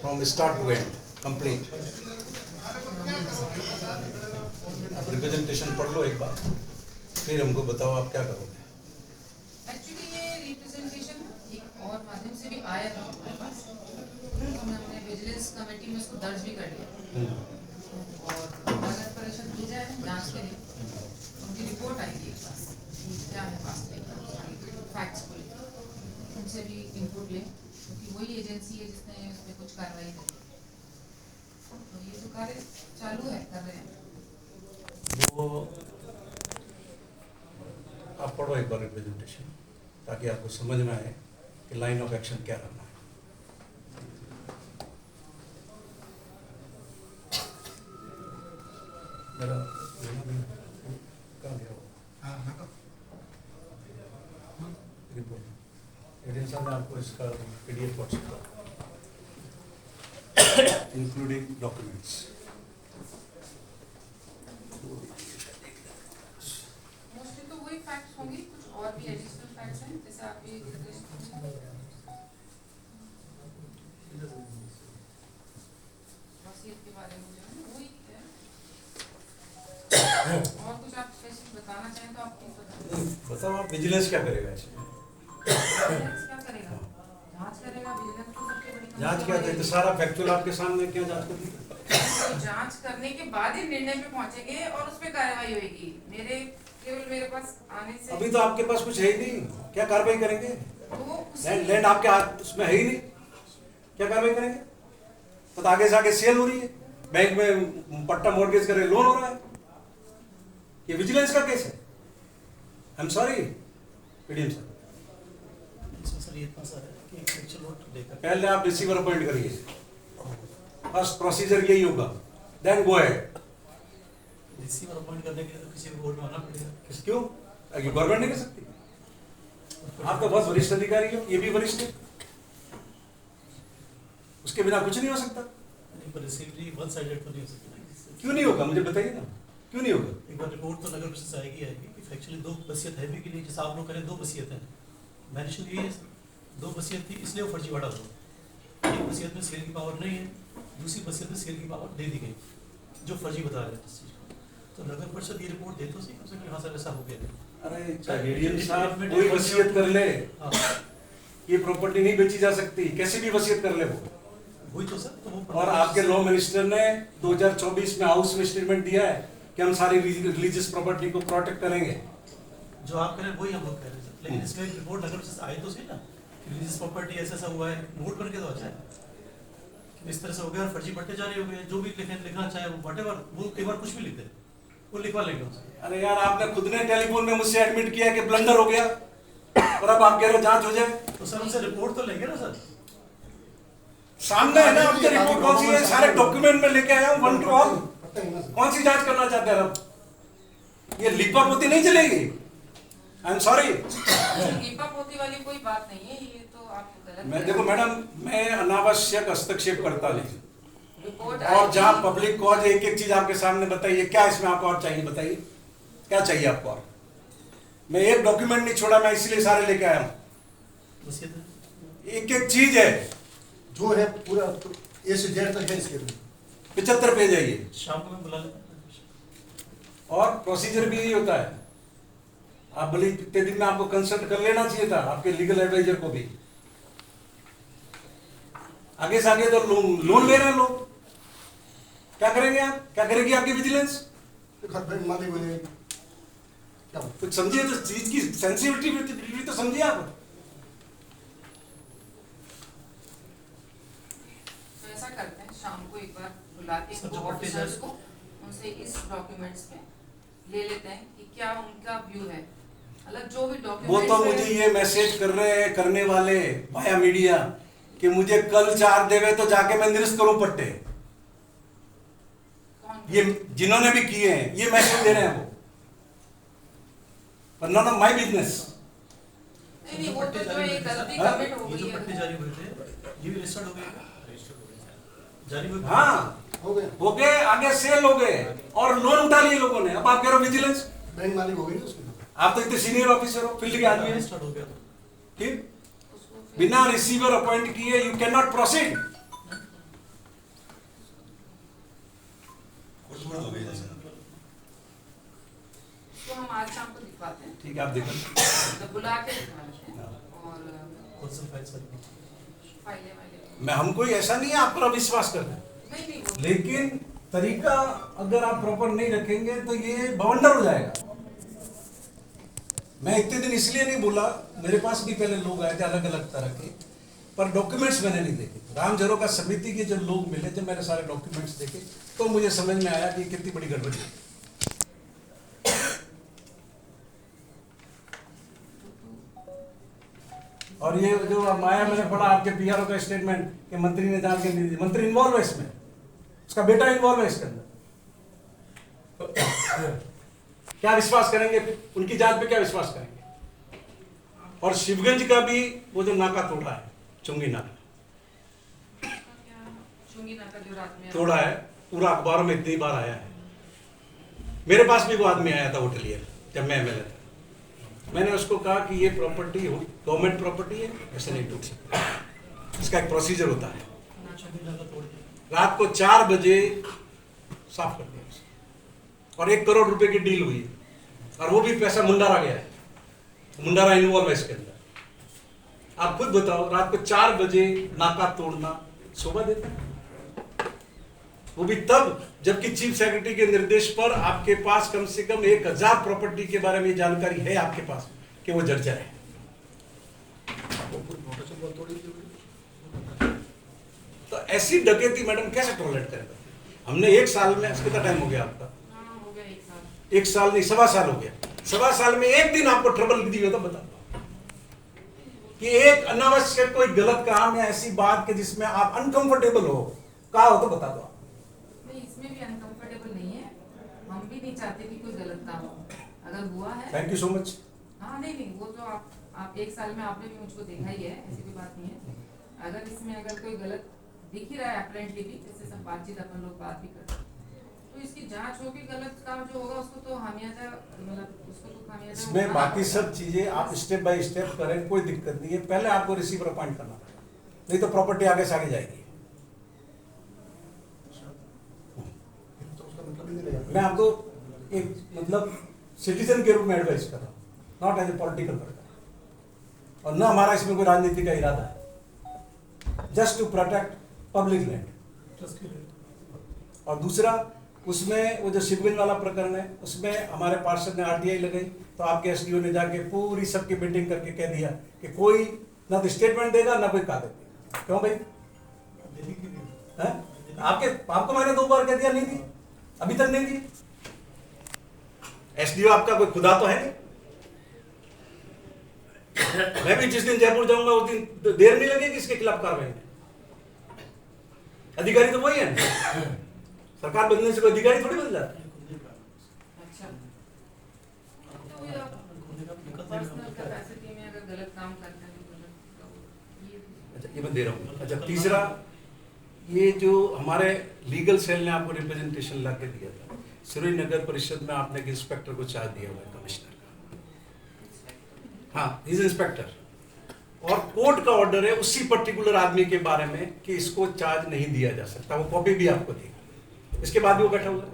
From start to end complete. आप representation पढ़ लो एक बार, फिर हमको बताओ आप क्या करोगे। एक्चुअली ये रिप्रेजेंटेशन एक और माध्यम से भी आया था हमारे पास, तो हमने विजिलेंस कमेटी में उसको दर्ज भी कर लिया और नगर परिषद भेजा है जांच के लिए। उनकी रिपोर्ट आएगी एक पास क्या है पास फैक्ट्स को लेकर, उनसे भी इनपुट लें क्योंकि वही एजेंसी है जिसने उस पर कुछ कार्रवाई करी। तो ये जो कार्य चालू है कर रहे हैं वो आप पढ़ो एक बार रिप्रेजेंटेशन, ताकि आपको समझ में आए कि लाइन ऑफ एक्शन क्या करना है। मेरा कहाँ गया वो रिपोर्ट? एडिन साहब ने आपको इसका PDF व्हाट्सएप किया इंक्लूडिंग डॉक्यूमेंट्स। मोस्टली तो वही फैक्ट्स होंगे, कुछ और भी एडिशनल फैक्ट्स हैं जैसे आप ये वसीयत के बारे में जो है वही है। और कुछ आप स्पेसिफिक बताना चाहें तो आप बताओ, आप विजिलेंस क्या करेगा इसमें? क्या करेगा? जांच करेगा। विजिलेंस तो सबसे बड़ी जांच क्या तो सारा फैक्चुअल आपके सामने, क्या जांच करनी? तो जांच करने के बाद ही निर्णय पे पहुंचेंगे और उस पर कार्रवाई होगी। मेरे पास आने से अभी तो आपके पास कुछ है ही नहीं, क्या कार्रवाई करेंगे? तो लैंड आपके हाथ उसमें है ही नहीं, क्या कार्रवाई करेंगे? तो आगे से आगे सेल हो रही है, बैंक में पट्टा मॉर्गेज करे लोन हो रहा है, ये विजिलेंस का केस है। I am sorry PDM sir. Sir ये इतना सा है कि एक्चुअल वोट लेकर पहले आप रिसीवर अपॉइंट करिए, फर्स्ट प्रोसीजर यही होगा, then go ahead. Receiver appoint करने के लिए तो किसी को वोट मांगना पड़ेगा। क्यों? गवर्नमेंट नहीं कर सकती? आप तो बहुत वरिष्ठ अधिकारी हो, ये भी वरिष्ठ है, उसके बिना कुछ नहीं हो सकता। नहीं, पर रिसीवरी वन साइडेड तो नहीं हो सकती ना। क्यों नहीं होगा, मुझे बताइए ना, क्यों नहीं होगा? एक बार रिपोर्ट तो नगर परिषद से आएगी कि एक्चुअली 2 वसीयत है भी कि नहीं। जैसे आप लोग करें 2 वसीयत हैं, मैंशन ये 2 वसीयत थी इसलिए वो फर्जीवाड़ा हुआ। एक वसीयत में सेल की पावर नहीं है, दूसरी वसीयत में सेल की पावर दे दी गई, जो फर्जी बता रहे हैं इस चीज़ को। तो नगर परिषद ये रिपोर्ट दे तो सही कम से कम, हाँ सर ऐसा हो गया। अरे एडीएम साहब कोई वसीयत कर ले, ये प्रॉपर्टी नहीं बेची जा सकती, कैसे भी वसीयत कर ले वो। वही तो सर, तो वो और आपके लॉ मिनिस्टर ने 2024 में हाउस में स्टेटमेंट दिया है कि हम सारी रिलीजियस प्रॉपर्टी को प्रोटेक्ट करेंगे। जो आप कह रहे हैं वही हम लोग कह रहे हैं सर, लेकिन इसमें एक रिपोर्ट नगर परिषद आई तो सही ना कि रिलीजियस प्रॉपर्टी ऐसा हुआ है, नोट करके तो आ जाए कि इस तरह से हो गया और फर्जी पट्टे जारी हो गए। जो भी लिखना चाहे वो व्हाटएवर, वो एक बार कुछ भी लिख दे, वो लिखवा लेंगे उससे। अरे यार, आपने खुद ने टेलीफोन में मुझसे एडमिट किया कि ब्लंडर हो गया, और अब आप कह रहे हो जांच हो जाए। तो सर उनसे रिपोर्ट तो लेंगे ना सर, सामने है ना आपके रिपोर्ट, कौन सी है? सारे डॉक्यूमेंट में लेके आया हूं, वन टू ऑल। कौन सी जांच करना चाहते हैं आप? ये लिपापोती नहीं चलेगी। I am sorry. लिपापोती वाली कोई बात नहीं है, ये तो आप गलत। मैं देखो मैडम, मैं अनावश्यक हस्तक्षेप करता नहीं, रिपोर्ट और जहां पब्लिक कॉज एक एक चीज आपके सामने बताइए, क्या इसमें आपको और चाहिए? बताइए क्या चाहिए आपको और? मैं एक डॉक्यूमेंट नहीं छोड़ा, मैं इसीलिए सारे लेके आया हूं। एक एक चीज है जो है पूरा ए से जेड तक है इसके लिए। 75 पेज है ये, शाम को मैं बुला लेता। और प्रोसीजर भी यही होता है। आप भले इतने दिन में आपको कंसल्ट कर लेना चाहिए था, आपके लीगल एडवाइजर को भी। आगे से आगे तो लोन ले रहे हैं लोग, क्या करेंगे आप? क्या करेगी आपकी विजिलेंस? घर बैंक मालिक हो जाएगी क्या? कुछ समझिए तो, चीज की सेंसिटिविटी तो समझिए आप। तो ऐसा करते हैं, शाम को एक बार बुला के सब जो ऑफिसर्स को उनसे इस डॉक्यूमेंट्स पे ले लेते हैं कि क्या उनका व्यू है, मतलब जो भी वो डॉक्यूमेंट्स तो मुझे ये मैसेज कर रहे हैं करने वाले वाया मीडिया कि मुझे कल 4 देवे तो जाके मैं निरस्त करूं पट्टे। ये जिन्होंने भी किए हैं ये मैसेज दे रहे हैं वो, पर नॉट ऑफ माय बिजनेस। नहीं, वो तो जो ये गलती कमिट हो ये गई जो है। पट्टे जारी हुए थे ये भी रजिस्टर्ड हो गए, जारी हुए। हाँ हो गया, हो गए, आगे सेल हो गए और लोन उठा लिए लोगों ने। अब आप कह रहे हो विजिलेंस? बैंक मालिक हो गई ना उसमें। आप तो इतने सीनियर ऑफिसर हो, फील्ड के आदमी हैं, रजिस्टर्ड हो गया तो ठीक? बिना रिसीवर अपॉइंट किए यू कैन नॉट प्रोसीड। तो हम आज शाम को दिखवाते हैं, ठीक है, आप देखो। तो बुला के दिखवा लेते हैं और पर्सनल फाइल सर फाइलें वाइलें मैं हम कोई ऐसा नहीं है आप पर अविश्वास कर रहे हैं, नहीं वो लेकिन तरीका अगर आप प्रॉपर नहीं रखेंगे तो ये बवंडर हो जाएगा। मैं इतने दिन इसलिए नहीं बोला, मेरे पास भी पहले लोग आए थे अलग अलग तरह के, पर डॉक्यूमेंट्स मैंने नहीं देखे। राम झरोखा समिति के जब लोग मिले, जब मैंने सारे डॉक्यूमेंट्स देखे तो मुझे समझ में आया कि कितनी बड़ी गड़बड़ी है। और ये जो माया, मैंने पढ़ा आपके पीआरओ का स्टेटमेंट कि मंत्री ने जान के नहीं दी, मंत्री इन्वॉल्व है इसमें, उसका बेटा इन्वॉल्व है इसके अंदर। क्या विश्वास करेंगे, उनकी जांच पे क्या विश्वास करेंगे? और शिवगंज का भी वो जो नाका तोड़ा है, चुंगी नाका चुंगी नाका जो रात में तोड़ा है, पूरा अखबारों में इतनी बार आया है। मेरे पास भी वो आदमी आया था होटलियर, जब मैं एमएलए था। मैंने उसको कहा कि ये प्रॉपर्टी गवर्नमेंट प्रॉपर्टी है, ऐसे नहीं टूट सकता, इसका एक प्रोसीजर होता है। रात को 4 बजे साफ कर दिया उसे। और 1 करोड़ रुपए की डील हुई है, और वो भी पैसा मुंडारा गया है, मुंडारा इन्वॉल्व है इसके अंदर। आप खुद बताओ, रात को 4 बजे नाका तोड़ना शोभा देता है? वो भी तब जबकि चीफ सेक्रेटरी के निर्देश पर आपके पास कम से कम 1000 प्रॉपर्टी के बारे में जानकारी है आपके पास कि वो जर्जर है। तो ऐसी डकैती मैडम कैसे टॉलरेट करेगा? हमने 1 साल में, कितना टाइम हो गया आपका? हो गया 1 साल, 1 साल नहीं, 1.25 साल हो गया। 1.25 साल में एक दिन आपको ट्रबल दी हो तो बता दो कि एक अनावश्यक कोई गलत काम या ऐसी बात के जिसमें आप अनकंफर्टेबल हो, कहा हो तो बता दो। नहीं इसमें भी अनकंफर्टेबल नहीं है, हम भी नहीं चाहते कि कोई गलत काम हो, अगर हुआ है। Thank you so much. हाँ नहीं वो तो आप 1 साल में आपने भी मुझको देखा ही है, ऐसी कोई बात नहीं है। अगर इसमें अगर कोई गलत दिख ही रहा है अप्रेंटली भी, जैसे सब बातचीत अपन लोग बात भी करते हैं, तो इसकी जांच होगी, गलत काम जो होगा उसको तो खामियाजा, मतलब उसको तो खामियाजा इसमें उठाना बाकी पड़ेगा। सब चीजें आप स्टेप बाय स्टेप करें, कोई दिक्कत नहीं है। पहले आपको रिसीवर अपॉइंट करना पड़ेगा, नहीं तो प्रॉपर्टी आगे से आगे जाएगी। मैं आपको एक मतलब सिटीजन के रूप में एडवाइस कर रहा हूँ, not as a political person. और न हमारा इसमें कोई राजनीति का इरादा है, just to protect public land. और दूसरा, उसमें वो जो शिवगंज वाला प्रकरण है, उसमें हमारे पार्षद ने आरटीआई लगाई, तो आपके एसडीओ ने जाके पूरी सबकी मीटिंग करके कह दिया कि कोई ना तो स्टेटमेंट देगा ना कोई कागज देगा। क्यों भाई? है? आपको मैंने 2 बार कह दिया, नहीं दी, अभी तक नहीं दी। एसडीओ आपका कोई खुदा तो है नहीं। मैं भी जिस दिन जयपुर जाऊंगा उस दिन देर नहीं लगेगी इसके खिलाफ कार्रवाई में। अधिकारी तो वही है, सरकार बदलने से कोई अधिकारी थोड़ी बदल जाता है। अच्छा, तो ये पर्सनल कैपेसिटी में अगर गलत काम करते हैं तो ये अच्छा, ये मैं दे रहा हूँ। अच्छा, तीसरा, ये जो हमारे लीगल सेल ने आपको रिप्रेजेंटेशन ला के दिया था, सिरोही नगर परिषद में आपने एक इंस्पेक्टर को चार्ज दिया हुआ है, कमिश्नर का। हाँ, इज इंस्पेक्टर, और कोर्ट का ऑर्डर है उसी पर्टिकुलर आदमी के बारे में कि इसको चार्ज नहीं दिया जा सकता। वो कॉपी भी आपको देगा, इसके बाद भी वो बैठा हुआ है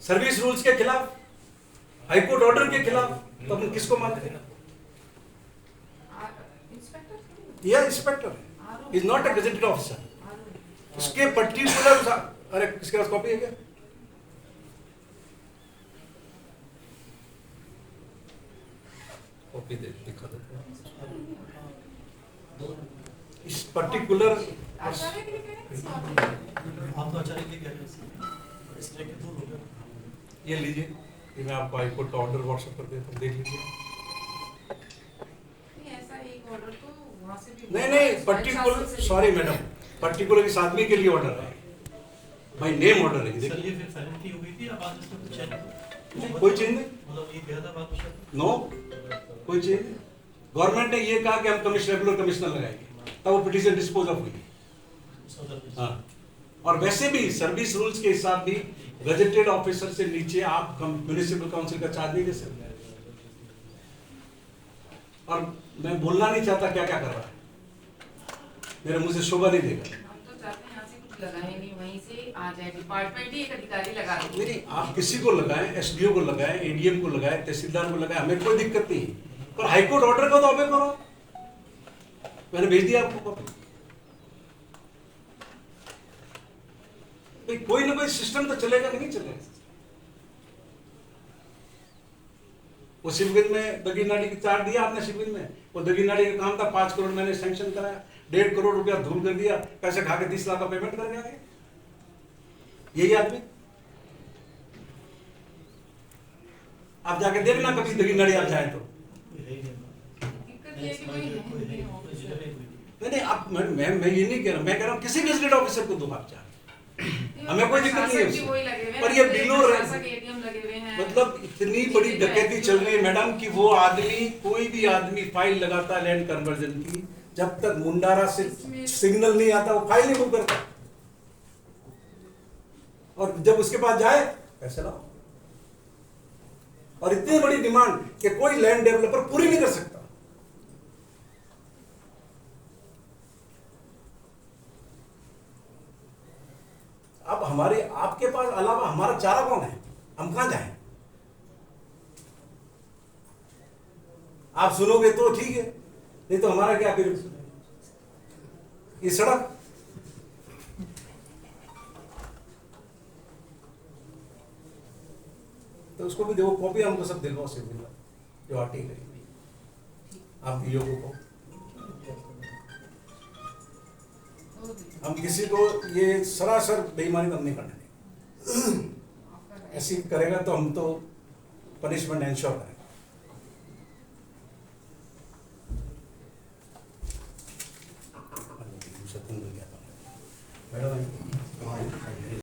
सर्विस रूल्स के खिलाफ, हाईकोर्ट ऑर्डर के खिलाफ। तो अपन किसको मानते हैं? इंस्पेक्टर यह inspector is not a gazetted officer. उसके पर्टिकुलर, अरे इसके पास कॉपी है क्या? कॉपी दिखा देते हैं। इस पर्टिकुलर आचार्य के लिए कह रहे हैं इसको? आप तो आचार्य के लिए कह रहे हैं, इस तरह के 2 लोग हैं। ये लीजिए, ये मैं आपको हाईकोर्ट का ऑर्डर व्हाट्सएप कर देता हूँ, देख लीजिए। नहीं ऐसा एक ऑर्डर तो वहाँ से भी नहीं, पर्टिकुलर, सॉरी मैडम, पर्टिकुलर इस आदमी के लिए ऑर्डर है, भाई नेम ऑर्डर है। सर देखिए, ये फिर फैमिली हो गई थी या बाद में इसमें कुछ चेंज? कोई चेंज नहीं, मतलब ये गया था बाद में सर? नो, कोई चेंज नहीं। गवर्नमेंट ने ये कहा कि हम रेगुलर कमिश्नर लगाएंगे, तब वो पिटीशन डिस्पोज ऑफ हुई। हाँ, और वैसे भी सर्विस रूल्स के हिसाब भी गजेटेड ऑफिसर से नीचे आप म्युनिसिपल काउंसिल का चार्ज नहीं दे सकते। और मैं बोलना नहीं चाहता क्या क्या कर रहा है, मेरे मुंह से शोभा नहीं देगा। हम तो चाहते हैं यहाँ से कुछ लगाए नहीं, वहीं से आ जाए, डिपार्टमेंट ही एक अधिकारी लगा नहीं दे। नहीं, आप किसी को लगाएं, एसडीओ को लगाएं, एडीएम को लगाएं, तहसीलदार को लगाएं, हमें कोई दिक्कत नहीं है, पर हाईकोर्ट ऑर्डर का तो ऑबे करो। मैंने भेज दिया आपको कॉपी। भाई कोई ना कोई सिस्टम तो चलेगा कि नहीं चलेगा। वो शिवगंज में दगी नाली की चार्ट दिया आपने, शिवगंज में वो दगी नाली का काम था, 5 करोड़ मैंने सैंक्शन कराया, 1.5 करोड़ रुपया धूल कर दिया, पैसे खा के 30 लाख का पेमेंट कर गया। यही आदमी, आप जाके देखना कभी दगी नाली आप जाए तो। दिक्कत ये है कि कोई है नहीं ऑफिसर। नहीं आप मैं ये नहीं कह रहा, मैं कह रहा हूँ किसी गेजेटेड ऑफिसर को दो आप चार, हमें कोई दिक्कत नहीं है उससे। वही लगे हुए हैं, पर ये बिलो प्रशासक एटीएम लगे हुए हैं। मतलब इतनी बड़ी डकैती चल रही है मैडम कि वो आदमी, कोई भी आदमी फाइल लगाता है लैंड कन्वर्जन की, जब तक मुंडारा से सिग्नल नहीं आता वो फाइल नहीं मूव करता, और जब उसके पास जाए पैसे लाओ। और इतनी बड़ी डिमांड कि कोई लैंड डेवलपर पूरी नहीं कर सकता। अब हमारे आपके पास अलावा हमारा चारा कौन है, हम कहां जाएं? आप सुनोगे तो ठीक है, नहीं तो हमारा क्या फिर ये सड़क। तो उसको भी देखो, कॉपी हमको सब दिलवाओ से मिलवा जो आर्टिकल करेंगे आप वीडियो को। हम किसी को ये सरासर बेईमानी तो हम नहीं करने देंगे। ऐसी करेगा तो हम तो पनिशमेंट एंश्योर करेंगे। सत्येंद्र गया।